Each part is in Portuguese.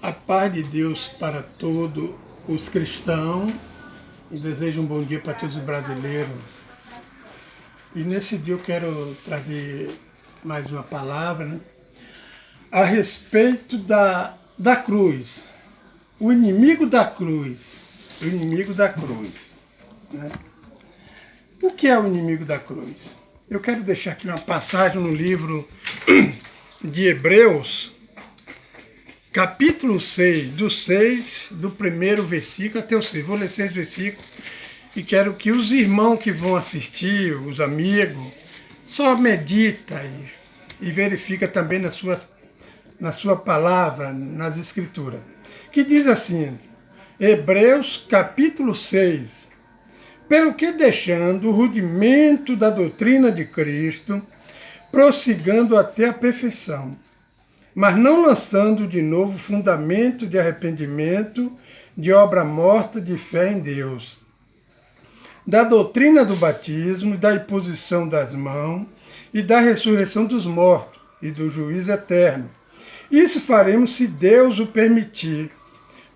A paz de Deus para todos os cristãos e desejo um bom dia para todos os brasileiros. E nesse dia eu quero trazer mais uma palavra, né, a respeito da cruz. O inimigo da cruz. O inimigo da cruz. Né? O que é o inimigo da cruz? Eu quero deixar aqui uma passagem no livro de Hebreus, capítulo 6, do primeiro versículo até o 6. Vou ler 6 versículos e quero que os irmãos que vão assistir, os amigos, só medita e verifica também na sua palavra, nas escrituras. Que diz assim, Hebreus capítulo 6, pelo que deixando o rudimento da doutrina de Cristo, prossigando até a perfeição, mas não lançando de novo fundamento de arrependimento, de obra morta de fé em Deus, da doutrina do batismo, da imposição das mãos e da ressurreição dos mortos e do juízo eterno. Isso faremos se Deus o permitir,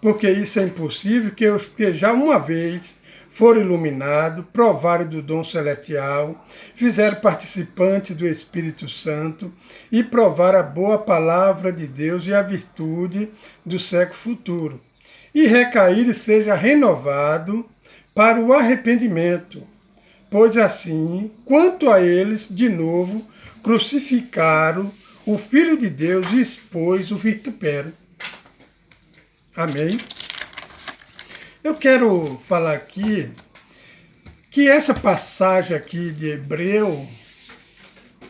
porque isso é impossível que os que já uma vez foram iluminados, provaram do dom celestial, fizeram participantes do Espírito Santo e provaram a boa palavra de Deus e a virtude do século futuro, e recair e seja renovado para o arrependimento, pois assim, quanto a eles, de novo, crucificaram o Filho de Deus e expôs o vitupério. Amém? Eu quero falar aqui que essa passagem aqui de Hebreu,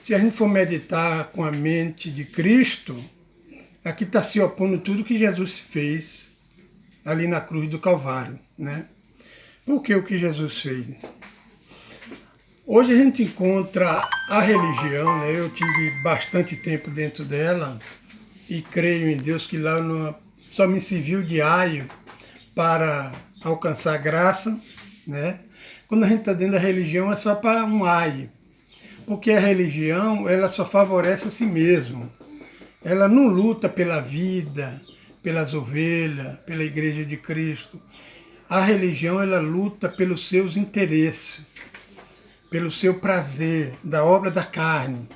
se a gente for meditar com a mente de Cristo, aqui está se opondo tudo que Jesus fez ali na cruz do Calvário, né? Por que o que Jesus fez? Hoje a gente encontra a religião, né? Eu tive bastante tempo dentro dela e creio em Deus que lá só me serviu de aio para alcançar graça, né? Quando a gente está dentro da religião é só para um aio, porque a religião ela só favorece a si mesmo, ela não luta pela vida, pelas ovelhas, pela igreja de Cristo. A religião ela luta pelos seus interesses, pelo seu prazer, da obra da carne.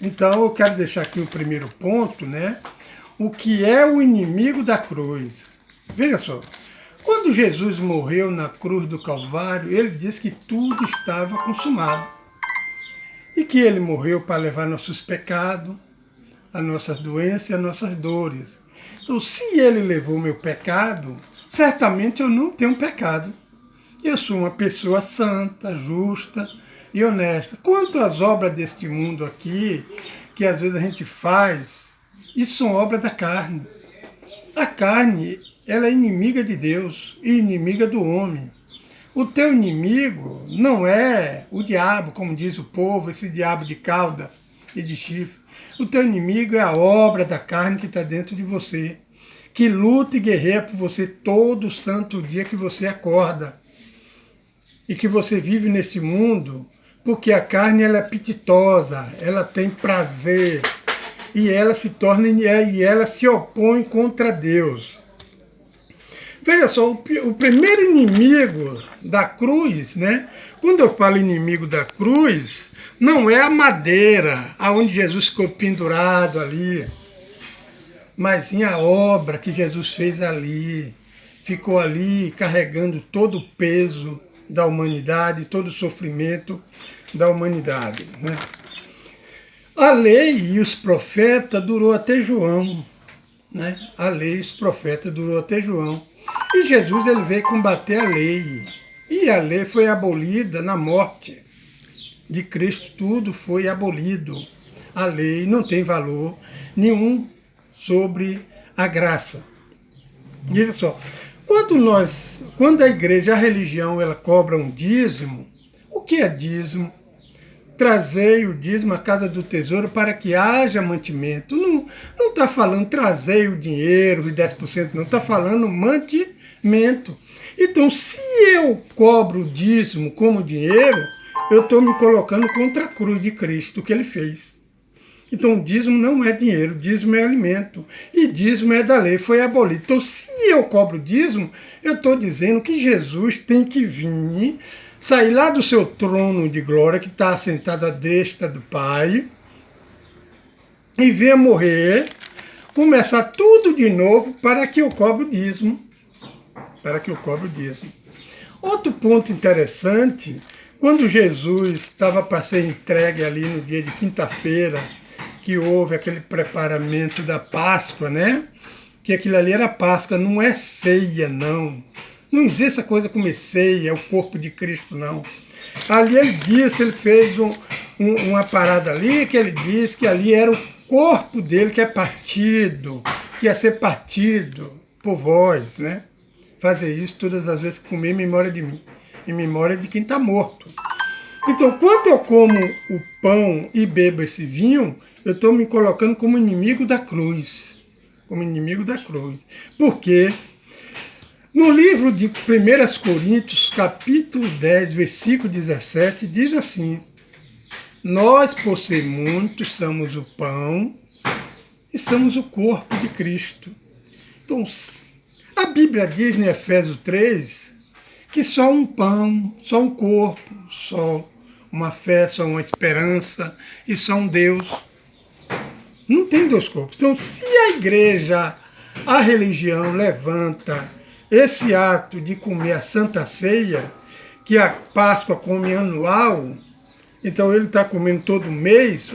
Então eu quero deixar aqui o primeiro ponto, né? O que é o inimigo da cruz? Veja só, quando Jesus morreu na cruz do Calvário, ele disse que tudo estava consumado. E que ele morreu para levar nossos pecados, as nossas doenças e as nossas dores. Então, se ele levou meu pecado, certamente eu não tenho pecado. Eu sou uma pessoa santa, justa e honesta. Quanto às obras deste mundo aqui, que às vezes a gente faz, isso são obras da carne. A carne, ela é inimiga de Deus e inimiga do homem. O teu inimigo não é o diabo, como diz o povo, esse diabo de cauda e de chifre. O teu inimigo é a obra da carne que está dentro de você, que luta e guerreia por você todo santo dia que você acorda. E que você vive nesse mundo, porque a carne ela é apetitosa, ela tem prazer, e ela se opõe contra Deus. Veja só, o primeiro inimigo da cruz, né? Quando eu falo inimigo da cruz, não é a madeira, aonde Jesus ficou pendurado ali, mas sim a obra que Jesus fez ali. Ficou ali carregando todo o peso da humanidade, todo o sofrimento da humanidade, né? A lei e os profetas durou até João, né? A lei e os profetas durou até João. E Jesus ele veio combater a lei. E a lei foi abolida na morte de Cristo, tudo foi abolido. A lei não tem valor nenhum sobre a graça. Veja só, quando a igreja, a religião, ela cobra um dízimo, o que é dízimo? Trazei o dízimo à casa do tesouro para que haja mantimento. Não está falando trazei o dinheiro, os 10%, não. Está falando mantimento. Então, se eu cobro o dízimo como dinheiro, eu estou me colocando contra a cruz de Cristo, que ele fez. Então, o dízimo não é dinheiro, o dízimo é alimento. E dízimo é da lei, foi abolido. Então, se eu cobro dízimo, eu estou dizendo que Jesus tem que vir, sair lá do seu trono de glória, que está assentado à destra do Pai, e vir morrer, começar tudo de novo para que eu cobre o dízimo. Para que eu cobre o dízimo. Outro ponto interessante, quando Jesus estava para ser entregue ali no dia de quinta-feira, que houve aquele preparamento da Páscoa, né? Que aquilo ali era Páscoa, não é ceia, não. Não existe essa coisa como ceia, é o corpo de Cristo, não. Ali ele disse, ele fez uma parada ali, que ele disse que ali era o corpo dele que é partido, que ia ser partido por vós, né? Fazer isso todas as vezes que comer em memória de mim, em memória de quem está morto. Então, quando eu como o pão e bebo esse vinho, eu estou me colocando como inimigo da cruz. Como inimigo da cruz. Porque no livro de 1 Coríntios, capítulo 10, versículo 17, diz assim: nós, por ser muitos, somos o pão e somos o corpo de Cristo. Então, a Bíblia diz em Efésios 3 que só um pão, só um corpo, só uma fé, só uma esperança e só um Deus. Não tem dois corpos. Então, se a igreja, a religião levanta esse ato de comer a Santa Ceia, que a Páscoa come anual, então ele está comendo todo mês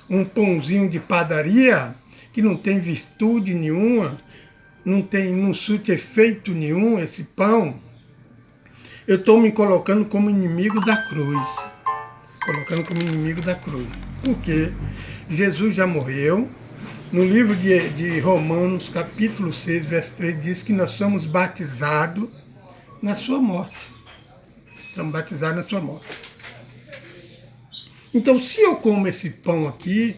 um pãozinho de padaria que não tem virtude nenhuma, não surte efeito nenhum esse pão. Eu estou me colocando como inimigo da cruz. Colocando como inimigo da cruz. Porque Jesus já morreu. No livro de Romanos, capítulo 6, verso 3, diz que nós somos batizados na sua morte. Somos batizados na sua morte. Então, se eu como esse pão aqui,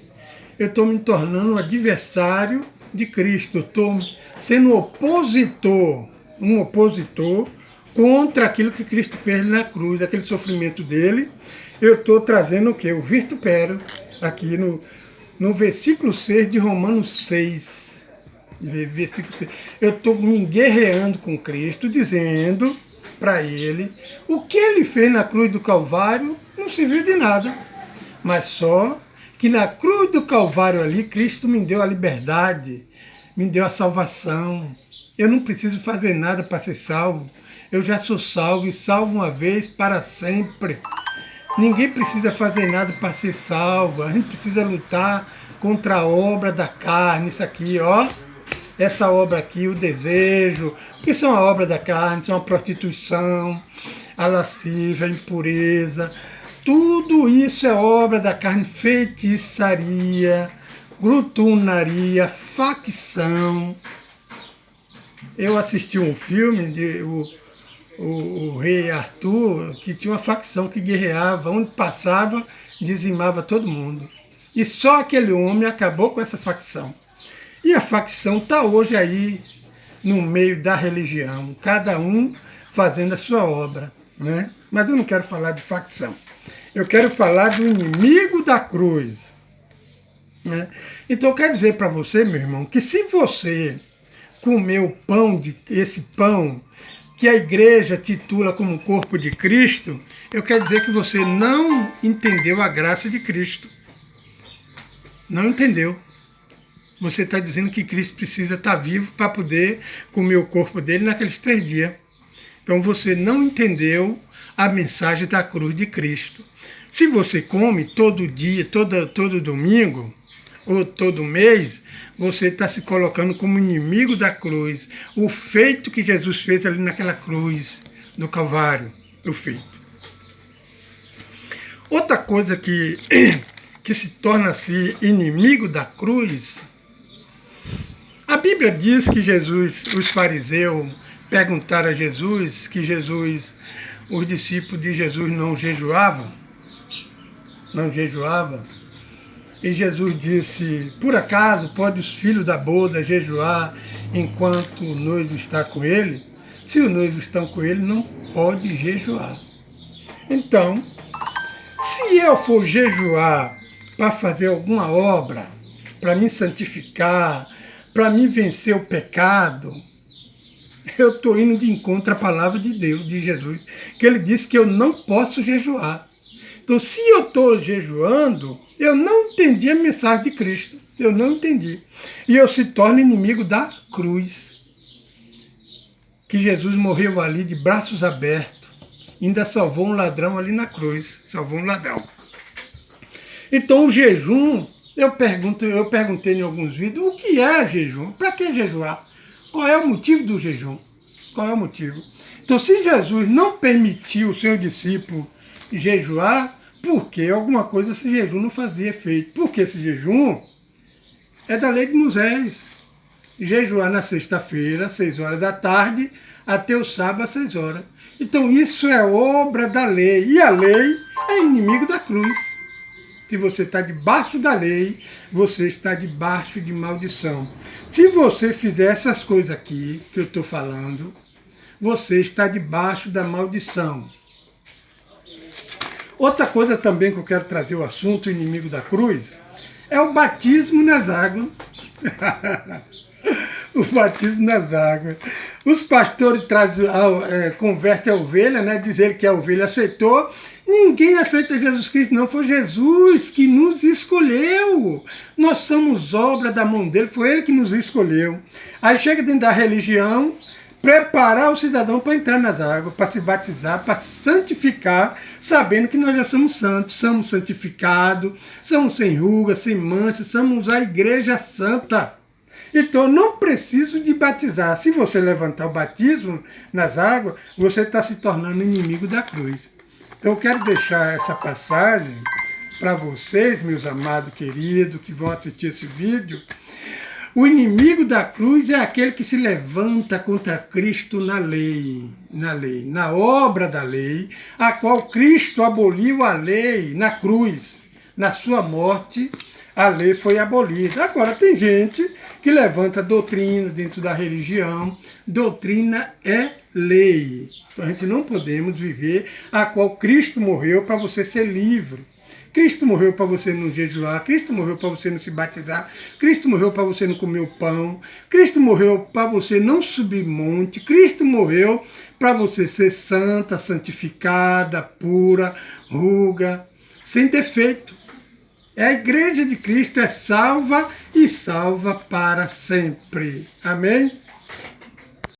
eu estou me tornando um adversário de Cristo. Eu estou sendo um opositor contra aquilo que Cristo fez na cruz, aquele sofrimento dele. Eu estou trazendo o quê? O virtupério, aqui no versículo 6 de Romanos 6. Versículo 6. Eu estou me guerreando com Cristo, dizendo para ele, o que ele fez na cruz do Calvário não serviu de nada, mas só que na cruz do Calvário ali, Cristo me deu a liberdade, me deu a salvação. Eu não preciso fazer nada para ser salvo. Eu já sou salvo e salvo uma vez para sempre. Ninguém precisa fazer nada para ser salvo. A gente precisa lutar contra a obra da carne. Isso aqui, ó. Essa obra aqui, o desejo. Que são a obra da carne, são a prostituição, a lascívia, a impureza. Tudo isso é obra da carne, feitiçaria, glutonaria, facção. Eu assisti um filme de o rei Arthur, que tinha uma facção que guerreava, onde passava, dizimava todo mundo. E só aquele homem acabou com essa facção. E a facção está hoje aí no meio da religião, cada um fazendo a sua obra, né? Mas eu não quero falar de facção. Eu quero falar do inimigo da cruz, né? Então eu quero dizer para você, meu irmão, que se você comer o pão, esse pão que a igreja titula como corpo de Cristo, eu quero dizer que você não entendeu a graça de Cristo. Não entendeu. Você está dizendo que Cristo precisa estar vivo para poder comer o corpo dele naqueles 3 dias. Então você não entendeu a mensagem da cruz de Cristo. Se você come todo dia, todo domingo, ou todo mês, você está se colocando como inimigo da cruz. O feito que Jesus fez ali naquela cruz, no Calvário, o feito. Outra coisa que se torna-se inimigo da cruz, a Bíblia diz que Jesus, os fariseus perguntaram a Jesus, que os discípulos de Jesus não jejuavam, e Jesus disse, por acaso pode os filhos da boda jejuar enquanto o noivo está com ele? Se o noivo está com ele, não pode jejuar. Então, se eu for jejuar para fazer alguma obra, para me santificar, para me vencer o pecado, eu estou indo de encontro à palavra de Deus, de Jesus, que ele disse que eu não posso jejuar. Então, se eu estou jejuando, eu não entendi a mensagem de Cristo. Eu não entendi. E eu se torno inimigo da cruz. Que Jesus morreu ali de braços abertos. Ainda salvou um ladrão ali na cruz. Salvou um ladrão. Então, o jejum, eu perguntei em alguns vídeos, o que é jejum? Para que jejuar? Qual é o motivo do jejum? Qual é o motivo? Então, se Jesus não permitiu o seu discípulo jejuar, porque alguma coisa esse jejum não fazia efeito. Porque esse jejum é da lei de Moisés. Jejuar na sexta-feira, 6 horas da tarde, até o sábado, às 6 horas. Então, isso é obra da lei. E a lei é inimigo da cruz. Se você está debaixo da lei, você está debaixo de maldição. Se você fizer essas coisas aqui que eu estou falando, você está debaixo da maldição. Outra coisa também que eu quero trazer o assunto, o inimigo da cruz, é o batismo nas águas. O batismo nas águas. Os pastores convertem a ovelha, né? Dizer que a ovelha aceitou. Ninguém aceita Jesus Cristo, não. Foi Jesus que nos escolheu. Nós somos obra da mão dele, foi ele que nos escolheu. Aí chega dentro da religião, preparar o cidadão para entrar nas águas, para se batizar, para santificar, sabendo que nós já somos santos, somos santificados, somos sem ruga, sem mancha, somos a igreja santa. Então, não preciso de batizar. Se você levantar o batismo nas águas, você está se tornando inimigo da cruz. Então, eu quero deixar essa passagem para vocês, meus amados queridos, que vão assistir esse vídeo. O inimigo da cruz é aquele que se levanta contra Cristo na lei, na obra da lei, a qual Cristo aboliu a lei na cruz, na sua morte. A lei foi abolida. Agora, tem gente que levanta doutrina dentro da religião. Doutrina é lei. Então, a gente não podemos viver a qual Cristo morreu para você ser livre. Cristo morreu para você não jejuar. Cristo morreu para você não se batizar. Cristo morreu para você não comer o pão. Cristo morreu para você não subir monte. Cristo morreu para você ser santa, santificada, pura, ruga, sem defeito. A igreja de Cristo é salva e salva para sempre. Amém?